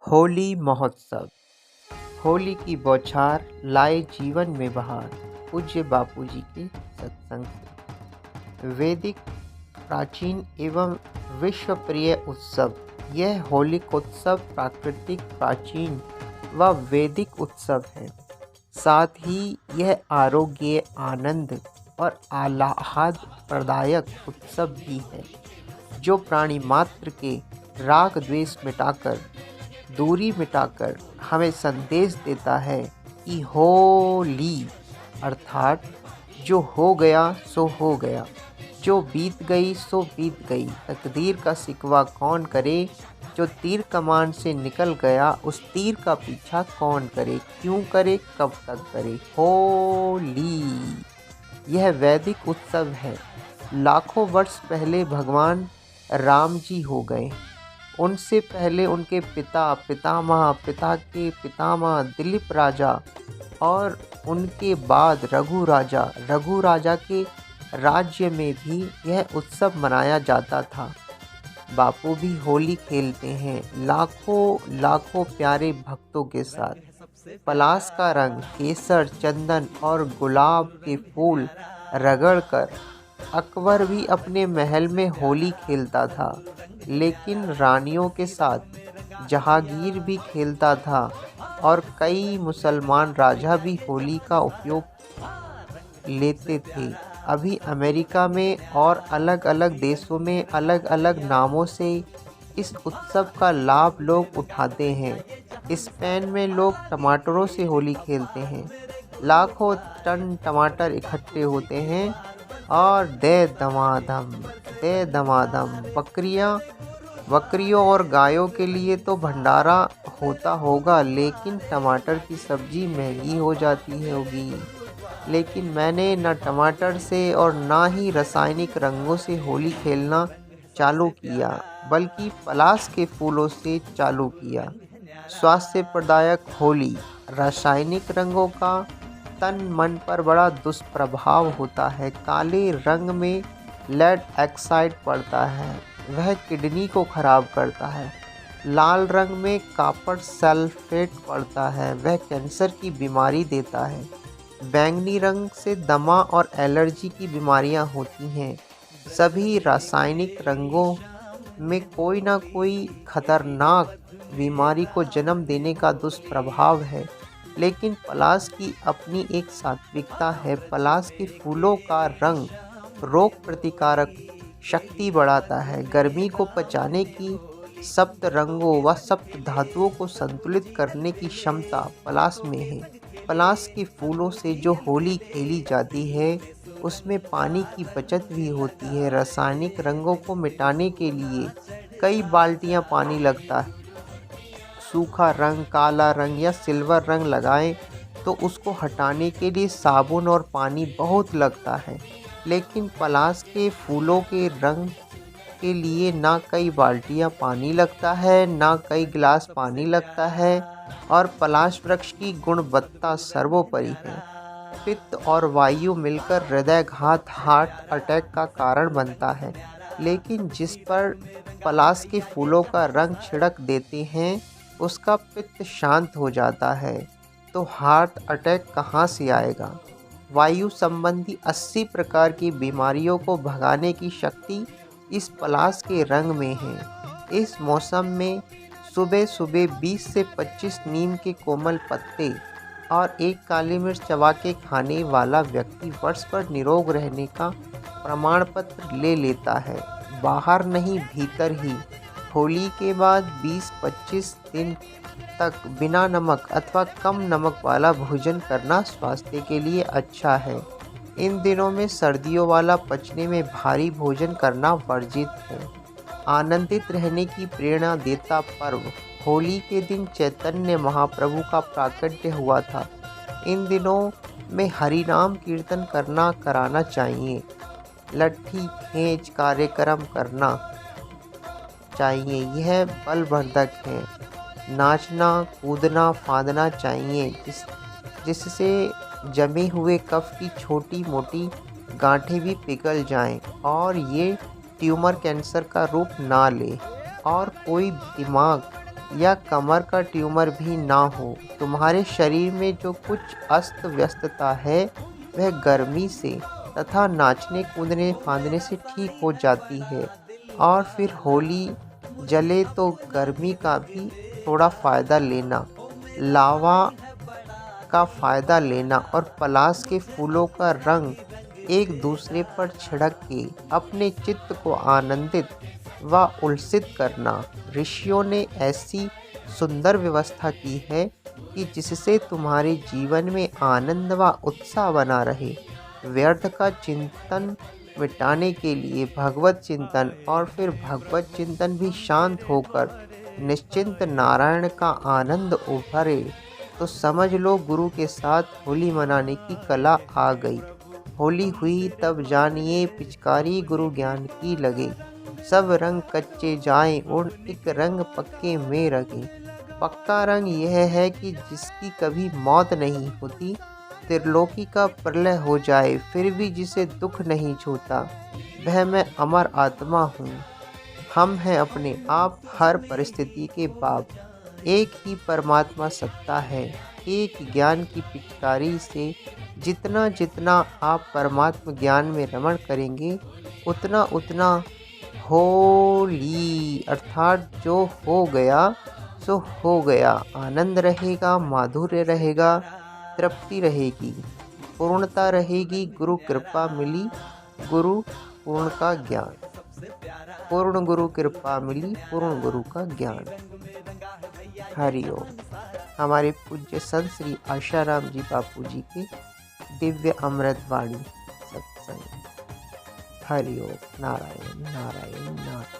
होली महोत्सव। होली की बौछार लाए जीवन में बहार। पूज्य बापूजी के सत्संग से। वैदिक प्राचीन एवं विश्वप्रिय उत्सव। यह होलिकोत्सव प्राकृतिक प्राचीन व वैदिक उत्सव है। साथ ही यह आरोग्य, आनंद और आह्लाद प्रदायक उत्सव भी है, जो प्राणी मात्र के राग द्वेष मिटाकर, दूरी मिटाकर हमें संदेश देता है कि होली अर्थात जो हो गया सो हो गया, जो बीत गई सो बीत गई। तकदीर का सिकवा कौन करे, जो तीर कमान से निकल गया उस तीर का पीछा कौन करे, क्यों करे, कब तक करे। होली यह वैदिक उत्सव है। लाखों वर्ष पहले भगवान राम जी हो गए। उनसे पहले उनके पिता, पितामह, पिता के पितामह दिलीप राजा और उनके बाद रघु राजा के राज्य में भी यह उत्सव मनाया जाता था। बापू भी होली खेलते हैं लाखों प्यारे भक्तों के साथ। पलाश का रंग, केसर, चंदन और गुलाब के फूल रगड़कर अकबर भी अपने महल में होली खेलता था, लेकिन रानियों के साथ जहांगीर भी खेलता था और कई मुसलमान राजा भी होली का उपयोग लेते थे। अभी अमेरिका में और अलग अलग देशों में अलग अलग नामों से इस उत्सव का लाभ लोग उठाते हैं। स्पेन में लोग टमाटरों से होली खेलते हैं। लाखों टन टमाटर इकट्ठे होते हैं और दे दमादम बकरियों और गायों के लिए तो भंडारा होता होगा, लेकिन टमाटर की सब्जी महंगी हो जाती होगी। लेकिन मैंने न टमाटर से और ना ही रासायनिक रंगों से होली खेलना चालू किया, बल्कि पलाश के फूलों से चालू किया। स्वास्थ्य प्रदायक होली। रासायनिक रंगों का तन मन पर बड़ा दुष्प्रभाव होता है। काले रंग में लेड ऑक्साइड पड़ता है, वह किडनी को खराब करता है। लाल रंग में कॉपर सल्फेट पड़ता है, वह कैंसर की बीमारी देता है। बैंगनी रंग से दमा और एलर्जी की बीमारियां होती हैं। सभी रासायनिक रंगों में कोई ना कोई खतरनाक बीमारी को जन्म देने का दुष्प्रभाव है, लेकिन पलाश की अपनी एक सात्विकता है। पलाश के फूलों का रंग रोग प्रतिकारक शक्ति बढ़ाता है। गर्मी को पचाने की, सप्त रंगों व सप्त धातुओं को संतुलित करने की क्षमता पलाश में है। पलाश के फूलों से जो होली खेली जाती है उसमें पानी की बचत भी होती है। रासायनिक रंगों को मिटाने के लिए कई बाल्टियां पानी लगता है। सूखा रंग, काला रंग या सिल्वर रंग लगाएं तो उसको हटाने के लिए साबुन और पानी बहुत लगता है, लेकिन पलाश के फूलों के रंग के लिए ना कई बाल्टियां पानी लगता है, ना कई गिलास पानी लगता है और पलाश वृक्ष की गुणवत्ता सर्वोपरि है। पित्त और वायु मिलकर हृदयघात, हार्ट अटैक का कारण बनता है, लेकिन जिस पर पलाश के फूलों का रंग छिड़क देते हैं उसका पित्त शांत हो जाता है, तो हार्ट अटैक कहाँ से आएगा। वायु संबंधी 80 प्रकार की बीमारियों को भगाने की शक्ति इस पलाश के रंग में है। इस मौसम में सुबह सुबह 20 से 25 नीम के कोमल पत्ते और एक काली मिर्च चबा के खाने वाला व्यक्ति वर्ष भर निरोग रहने का प्रमाण पत्र ले लेता है। बाहर नहीं, भीतर ही। होली के बाद 20-25 दिन तक बिना नमक अथवा कम नमक वाला भोजन करना स्वास्थ्य के लिए अच्छा है। इन दिनों में सर्दियों वाला पचने में भारी भोजन करना वर्जित है। आनंदित रहने की प्रेरणा देता पर्व। होली के दिन चैतन्य महाप्रभु का प्राकट्य हुआ था। इन दिनों में हरि नाम कीर्तन कराना चाहिए। लट्ठी खेच कार्यक्रम करना चाहिए, यह बलवर्धक है। नाचना, कूदना, फांदना चाहिए, जिससे जमे हुए कफ की छोटी मोटी गांठें भी पिघल जाएं और ये ट्यूमर कैंसर का रूप ना ले। और कोई दिमाग या कमर का ट्यूमर भी ना हो। तुम्हारे शरीर में जो कुछ अस्त व्यस्तता है वह गर्मी से तथा नाचने कूदने फांदने से ठीक हो जाती है। और फिर होली जले तो गर्मी का भी थोड़ा फ़ायदा लेना, लावा का फ़ायदा लेना और पलाश के फूलों का रंग एक दूसरे पर छिड़क के अपने चित्त को आनंदित व उल्सित करना। ऋषियों ने ऐसी सुंदर व्यवस्था की है कि जिससे तुम्हारे जीवन में आनंद व उत्साह बना रहे। व्यर्थ का चिंतन मिटाने के लिए भगवत चिंतन और फिर भगवत चिंतन भी शांत होकर निश्चिंत नारायण का आनंद उभरे तो समझ लो गुरु के साथ होली मनाने की कला आ गई। होली हुई तब जानिए पिचकारी गुरु ज्ञान की लगे। सब रंग कच्चे जाएं उड़ एक रंग पक्के में रगे। पक्का रंग यह है कि जिसकी कभी मौत नहीं होती, त्रिलोकी का प्रलय हो जाए फिर भी जिसे दुख नहीं छूता, वह मैं अमर आत्मा हूँ। हम हैं अपने आप हर परिस्थिति के बाप। एक ही परमात्मा सत्ता है। एक ज्ञान की पिचकारी से जितना जितना आप परमात्मा ज्ञान में रमण करेंगे उतना उतना होली अर्थात जो हो गया सो हो गया। आनंद रहेगा, माधुर्य रहेगा, तृप्ति रहेगी, पूर्णता रहेगी। गुरु कृपा मिली, गुरु पूर्ण का ज्ञान, पूर्ण गुरु कृपा मिली, पूर्ण गुरु का ज्ञान। हरि ओम। हमारे पूज्य संत श्री आशाराम जी बापू जी के दिव्य अमृत वाणी सत्संग। हरि ओम। नारायण नारायण नारायण।